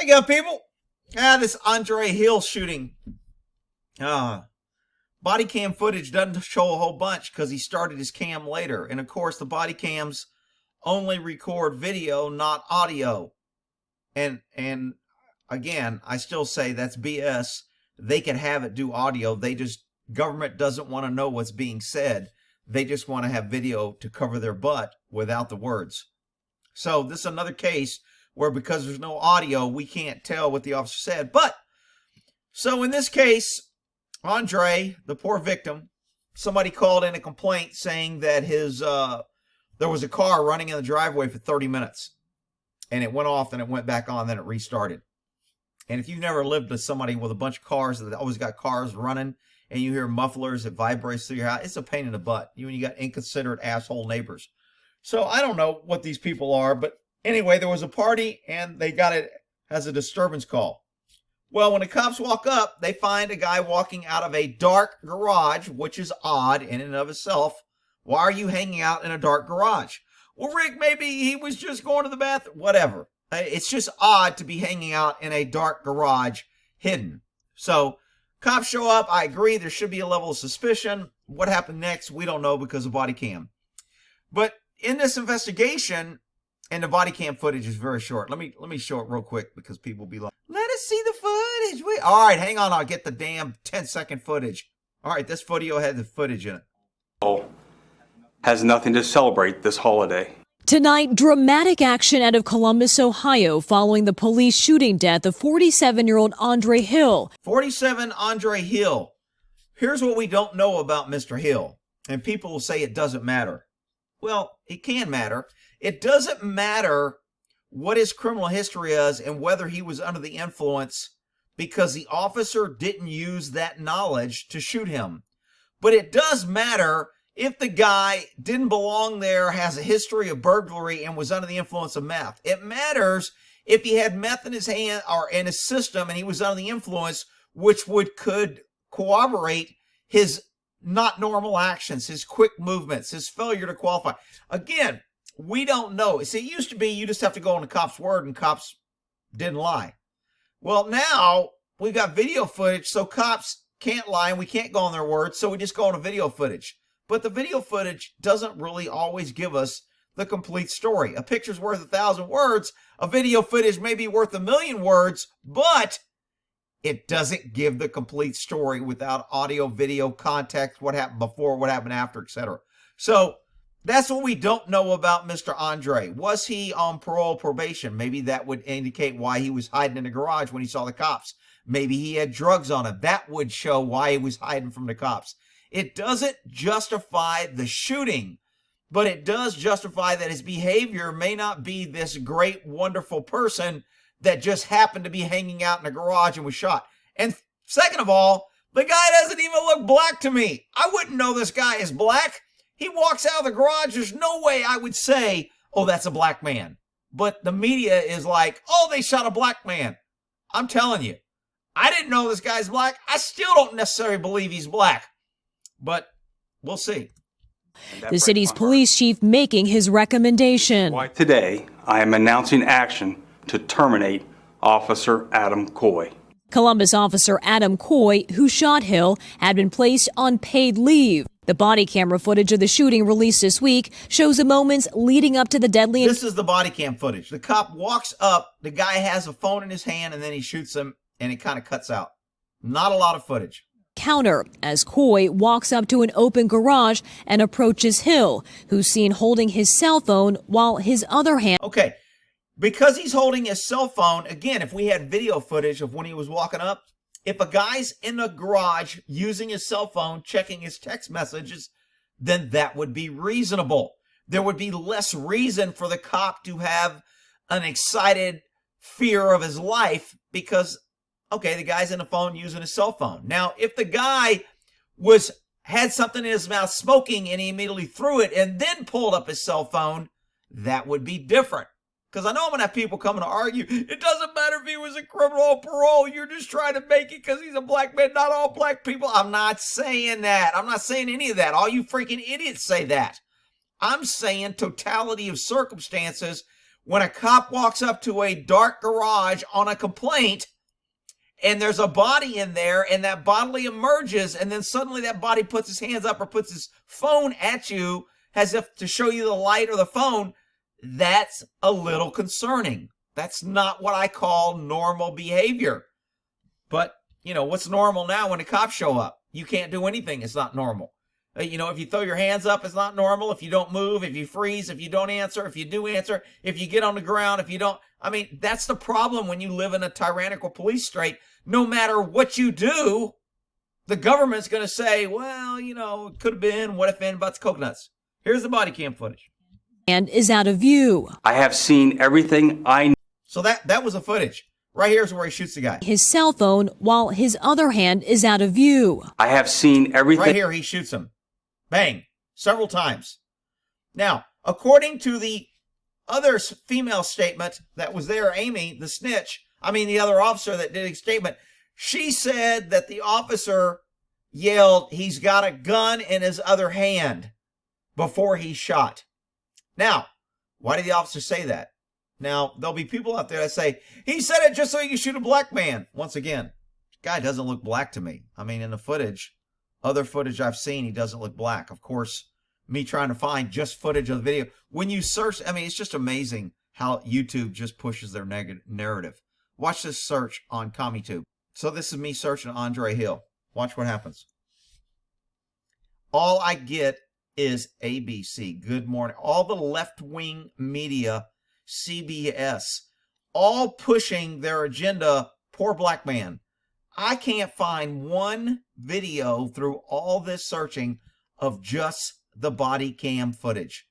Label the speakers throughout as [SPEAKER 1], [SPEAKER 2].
[SPEAKER 1] Hi, good people. This Andre Hill shooting. Body cam footage doesn't show a whole bunch because he started his cam later. And of course, the body cams only record video, not audio. And again, I still say that's BS. They can have it do audio. Government doesn't want to know what's being said. They just want to have video to cover their butt without the words. So this is another case where because there's no audio, we can't tell what the officer said. But, so in this case, Andre, the poor victim, somebody called in a complaint saying that there was a car running in the driveway for 30 minutes. And it went off, then it went back on, then it restarted. And if you've never lived with somebody with a bunch of cars that always got cars running, and you hear mufflers that vibrates through your house, it's a pain in the butt. You got inconsiderate asshole neighbors. So I don't know what these people are, but anyway, there was a party and they got it as a disturbance call. Well, when the cops walk up, they find a guy walking out of a dark garage, which is odd in and of itself. Why are you hanging out in a dark garage? Well, Rick, maybe he was just going to the bathroom. Whatever. It's just odd to be hanging out in a dark garage hidden. So cops show up. I agree. There should be a level of suspicion. What happened next? We don't know because of body cam. But in this investigation, and the body cam footage is very short. Let me show it real quick because people will be like, let us see the footage. Wait. All right, hang on. I'll get the damn 10-second footage. All right, this video had the footage in it.
[SPEAKER 2] Has nothing to celebrate this holiday.
[SPEAKER 3] Tonight, dramatic action out of Columbus, Ohio, following the police shooting death of 47-year-old Andre Hill.
[SPEAKER 1] 47 Andre Hill. Here's what we don't know about Mr. Hill. And people will say it doesn't matter. Well, it can matter. It doesn't matter what his criminal history is and whether he was under the influence because the officer didn't use that knowledge to shoot him. But it does matter if the guy didn't belong there, has a history of burglary, and was under the influence of meth. It matters if he had meth in his hand or in his system and he was under the influence, which could corroborate his not normal actions, his quick movements, his failure to qualify. Again, we don't know. See, it used to be you just have to go on the cop's word and cops didn't lie. Well, now we've got video footage, so cops can't lie and we can't go on their word, so we just go on a video footage. But the video footage doesn't really always give us the complete story. A picture's worth 1,000 words. A video footage may be worth 1,000,000 words, but it doesn't give the complete story without audio, video, context, what happened before, what happened after, etc. So that's what we don't know about Mr. Andre. Was he on parole, probation? Maybe that would indicate why he was hiding in the garage when he saw the cops. Maybe he had drugs on him. That would show why he was hiding from the cops. It doesn't justify the shooting, but it does justify that his behavior may not be this great, wonderful person that just happened to be hanging out in a garage and was shot. And second of all, the guy doesn't even look black to me. I wouldn't know this guy is black. He walks out of the garage. There's no way I would say, oh, that's a black man. But the media is like, oh, they shot a black man. I'm telling you, I didn't know this guy's black. I still don't necessarily believe he's black. But we'll see.
[SPEAKER 3] The city's police chief making his recommendation.
[SPEAKER 2] Why today I am announcing action to terminate Officer Adam Coy.
[SPEAKER 3] Columbus officer Adam Coy, who shot Hill, had been placed on paid leave. The body camera footage of the shooting released this week shows the moments leading up to the deadly...
[SPEAKER 1] This is the body cam footage. The cop walks up, the guy has a phone in his hand, and then he shoots him, and it kind of cuts out. Not a lot of footage.
[SPEAKER 3] Counter as Coy walks up to an open garage and approaches Hill, who's seen holding his cell phone while his other hand...
[SPEAKER 1] Okay, because he's holding his cell phone, again, if we had video footage of when he was walking up, if a guy's in the garage using his cell phone, checking his text messages, then that would be reasonable. There would be less reason for the cop to have an excited fear of his life because... okay, the guy's in the phone using his cell phone. Now, if the guy had something in his mouth smoking and he immediately threw it and then pulled up his cell phone, that would be different. Because I know I'm going to have people coming to argue, it doesn't matter if he was a criminal or parole, you're just trying to make it because he's a black man, not all black people. I'm not saying that. I'm not saying any of that. All you freaking idiots say that. I'm saying totality of circumstances when a cop walks up to a dark garage on a complaint and there's a body in there and that body emerges and then suddenly that body puts his hands up or puts his phone at you as if to show you the light or the phone, that's a little concerning. That's not what I call normal behavior. But, you know, what's normal now when the cops show up? You can't do anything. It's not normal. You know, if you throw your hands up, it's not normal. If you don't move, if you freeze, if you don't answer, if you do answer, if you get on the ground, if you don't. I mean, that's the problem when you live in a tyrannical police state. No matter what you do, the government's going to say, well, you know, it could have been, what if, and butts, coconuts. Here's the body cam footage.
[SPEAKER 3] And is out of view.
[SPEAKER 2] I have seen everything I.
[SPEAKER 1] So that was the footage. Right here's where he shoots the guy.
[SPEAKER 3] His cell phone, while his other hand is out of view.
[SPEAKER 2] I have seen everything.
[SPEAKER 1] Right here, he shoots him. Bang. Several times. Now, according to the other female statement that was there, Amy, the snitch, the other officer that did a statement, she said that the officer yelled, he's got a gun in his other hand before he shot. Now, why did the officer say that? Now, there'll be people out there that say, he said it just so you can shoot a black man. Once again, the guy doesn't look black to me. In the footage, other footage I've seen, he doesn't look black. Of course, me trying to find just footage of the video. When you search, it's just amazing how YouTube just pushes their narrative. Watch this search on CommieTube. So this is me searching Andre Hill. Watch what happens. All I get is ABC, Good Morning, all the left-wing media, CBS, all pushing their agenda, poor black man. I can't find one video through all this searching of just the body cam footage.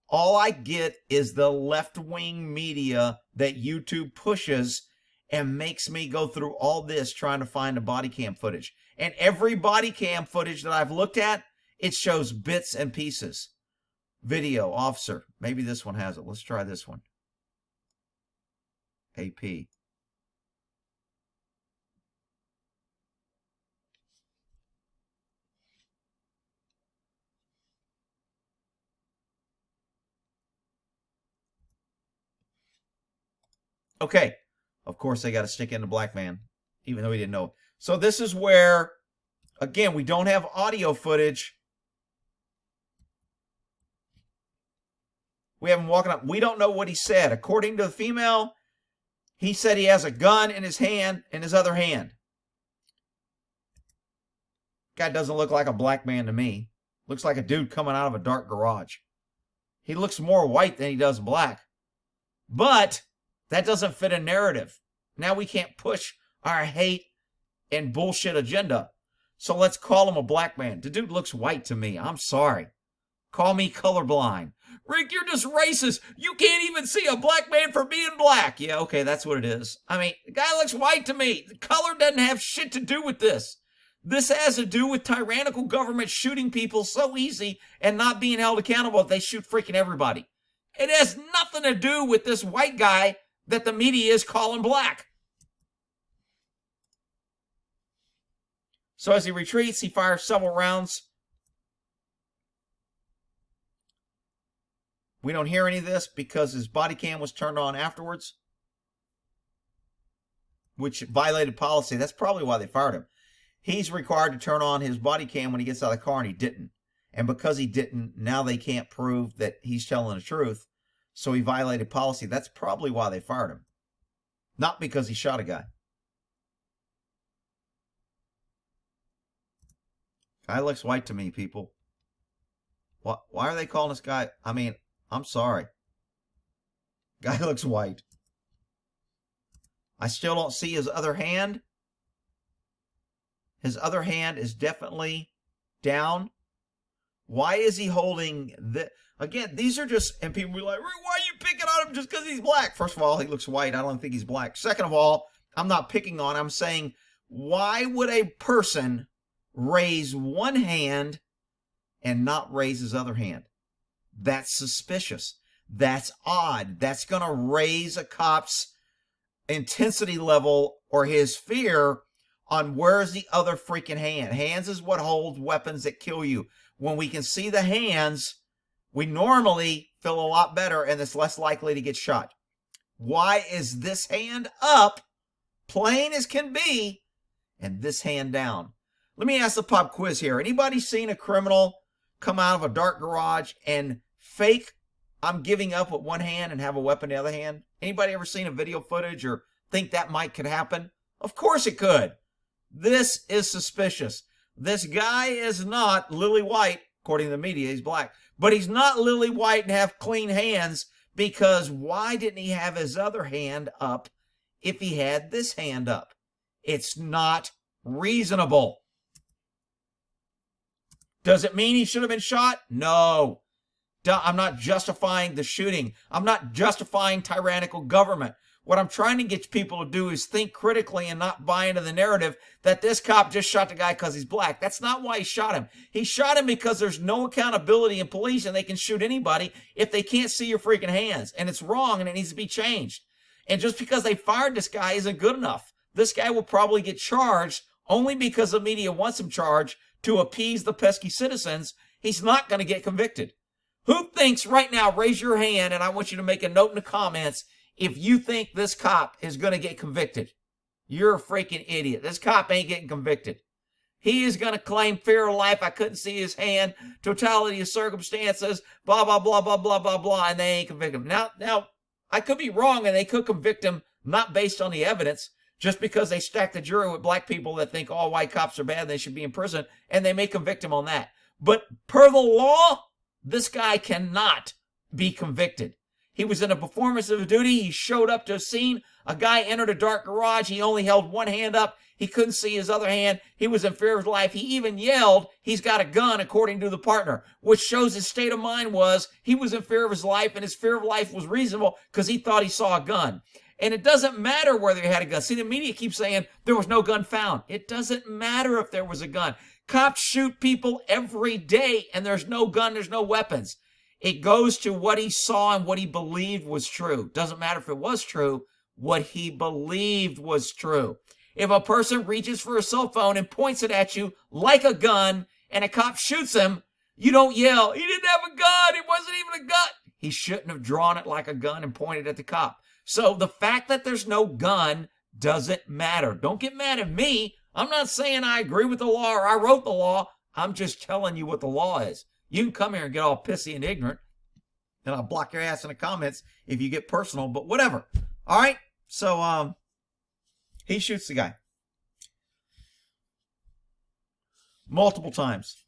[SPEAKER 1] All I get is the left-wing media that YouTube pushes and makes me go through all this trying to find the body cam footage. And every body cam footage that I've looked at, it shows bits and pieces. Video, officer. Maybe this one has it. Let's try this one. AP. Okay. Of course, they got to stick in the black man, even though he didn't know. So this is where, again, we don't have audio footage. We have him walking up. We don't know what he said. According to the female, he said he has a gun in his hand, in his other hand. Guy doesn't look like a black man to me. Looks like a dude coming out of a dark garage. He looks more white than he does black. But that doesn't fit a narrative. Now we can't push our hate and bullshit agenda. So let's call him a black man. The dude looks white to me. I'm sorry. Call me colorblind. Rick, you're just racist. You can't even see a black man for being black. Yeah, okay, that's what it is. The guy looks white to me. The color doesn't have shit to do with this. This has to do with tyrannical government shooting people so easy and not being held accountable if they shoot freaking everybody. It has nothing to do with this white guy that the media is calling black. So as he retreats, he fires several rounds. We don't hear any of this because his body cam was turned on afterwards, which violated policy. That's probably why they fired him. He's required to turn on his body cam when he gets out of the car, and he didn't. And because he didn't, now they can't prove that he's telling the truth. So he violated policy. That's probably why they fired him. Not because he shot a guy. Guy looks white to me, people. What? Why are they calling this guy? I'm sorry. Guy looks white. I still don't see his other hand. His other hand is definitely down. Why is he holding the... Again, these are just... And people be like, why are you picking on him just because he's black? First of all, he looks white. I don't think he's black. Second of all, I'm not picking on him. I'm saying, why would a person raise one hand and not raise his other hand? That's suspicious. That's odd. That's going to raise a cop's intensity level or his fear on where's the other freaking hand. Hands is what holds weapons that kill you. When we can see the hands, we normally feel a lot better and it's less likely to get shot. Why is this hand up, plain as can be, and this hand down? Let me ask the pop quiz here. Anybody seen a criminal come out of a dark garage and fake I'm giving up with one hand and have a weapon in the other hand? Anybody ever seen a video footage or think that could happen? Of course it could. This is suspicious. This guy is not lily white, according to the media. He's black. But he's not lily white and have clean hands, because why didn't he have his other hand up if he had this hand up? It's not reasonable. Does it mean he should have been shot? No. I'm not justifying the shooting. I'm not justifying tyrannical government. What I'm trying to get people to do is think critically and not buy into the narrative that this cop just shot the guy because he's black. That's not why he shot him. He shot him because there's no accountability in police, and they can shoot anybody if they can't see your freaking hands. And it's wrong, and it needs to be changed. And just because they fired this guy isn't good enough. This guy will probably get charged only because the media wants him charged to appease the pesky citizens. He's not going to get convicted. Who thinks right now, raise your hand, and I want you to make a note in the comments if you think this cop is going to get convicted. You're a freaking idiot. This cop ain't getting convicted. He is going to claim fear of life. I couldn't see his hand, totality of circumstances, blah, blah, blah, blah, blah, blah, blah, and they ain't convict him. Now, I could be wrong, and they could convict him not based on the evidence, just because they stack the jury with black people that think all white cops are bad and they should be in prison, and they may convict him on that. But per the law, this guy cannot be convicted. He was in a performance of duty. He showed up to a scene. A guy entered a dark garage. He only held one hand up. He couldn't see his other hand. He was in fear of his life. He even yelled, he's got a gun, according to the partner, which shows his state of mind was he was in fear of his life, and his fear of life was reasonable because he thought he saw a gun. And it doesn't matter whether he had a gun. See, the media keeps saying there was no gun found. It doesn't matter if there was a gun. Cops shoot people every day, and there's no gun, there's no weapons. It goes to what he saw and what he believed was true. Doesn't matter if it was true, what he believed was true. If a person reaches for a cell phone and points it at you like a gun, and a cop shoots him, you don't yell, he didn't have a gun, it wasn't even a gun. He shouldn't have drawn it like a gun and pointed at the cop. So the fact that there's no gun doesn't matter. Don't get mad at me. I'm not saying I agree with the law or I wrote the law. I'm just telling you what the law is. You can come here and get all pissy and ignorant, and I'll block your ass in the comments if you get personal, but whatever. All right? So, he shoots the guy. Multiple times.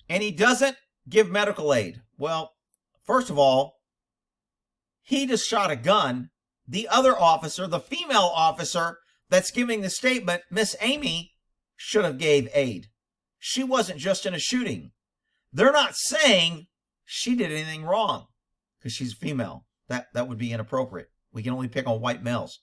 [SPEAKER 1] And he doesn't give medical aid. Well, first of all, he just shot a gun. The other officer, the female officer that's giving the statement, Miss Amy, should have gave aid. She wasn't just in a shooting. They're not saying she did anything wrong because she's female. That would be inappropriate. We can only pick on white males.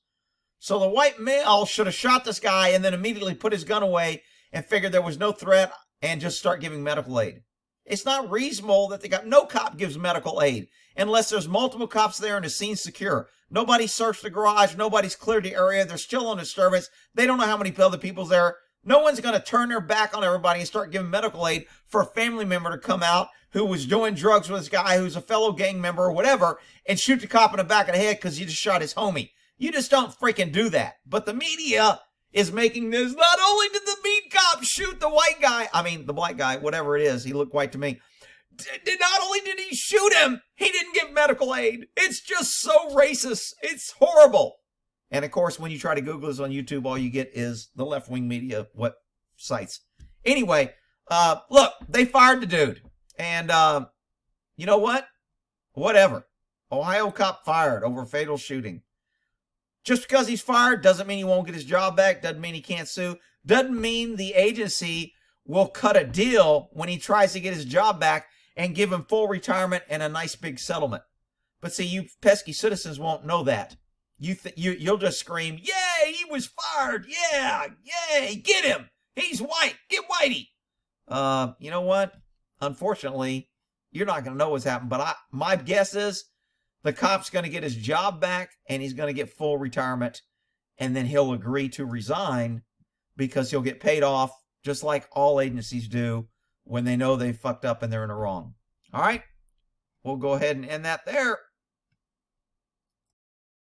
[SPEAKER 1] So the white male should have shot this guy and then immediately put his gun away and figured there was no threat and just start giving medical aid. It's not reasonable that no cop gives medical aid unless there's multiple cops there and the scene's secure. Nobody searched the garage. Nobody's cleared the area. They're still on disturbance. They don't know how many other people's there. No one's going to turn their back on everybody and start giving medical aid for a family member to come out who was doing drugs with this guy who's a fellow gang member or whatever and shoot the cop in the back of the head because you just shot his homie. You just don't freaking do that. But the media is making this. Not only did the mean cop shoot the white guy, the black guy, whatever it is, he looked white to me. Not only did he shoot him, he didn't give medical aid. It's just so racist. It's horrible. And of course, when you try to Google this on YouTube, all you get is the left-wing media sites. Anyway, look, they fired the dude. And you know what? Whatever. Ohio cop fired over a fatal shooting. Just because he's fired doesn't mean he won't get his job back. Doesn't mean he can't sue. Doesn't mean the agency will cut a deal when he tries to get his job back and give him full retirement and a nice big settlement. But see, you pesky citizens won't know that. You'll just scream, yay, he was fired. Yeah, yay, get him. He's white. Get Whitey. You know what? Unfortunately, you're not going to know what's happened. But my guess is the cop's going to get his job back and he's going to get full retirement. And then he'll agree to resign because he'll get paid off just like all agencies do when they know they fucked up and they're in the wrong. All right, we'll go ahead and end that there.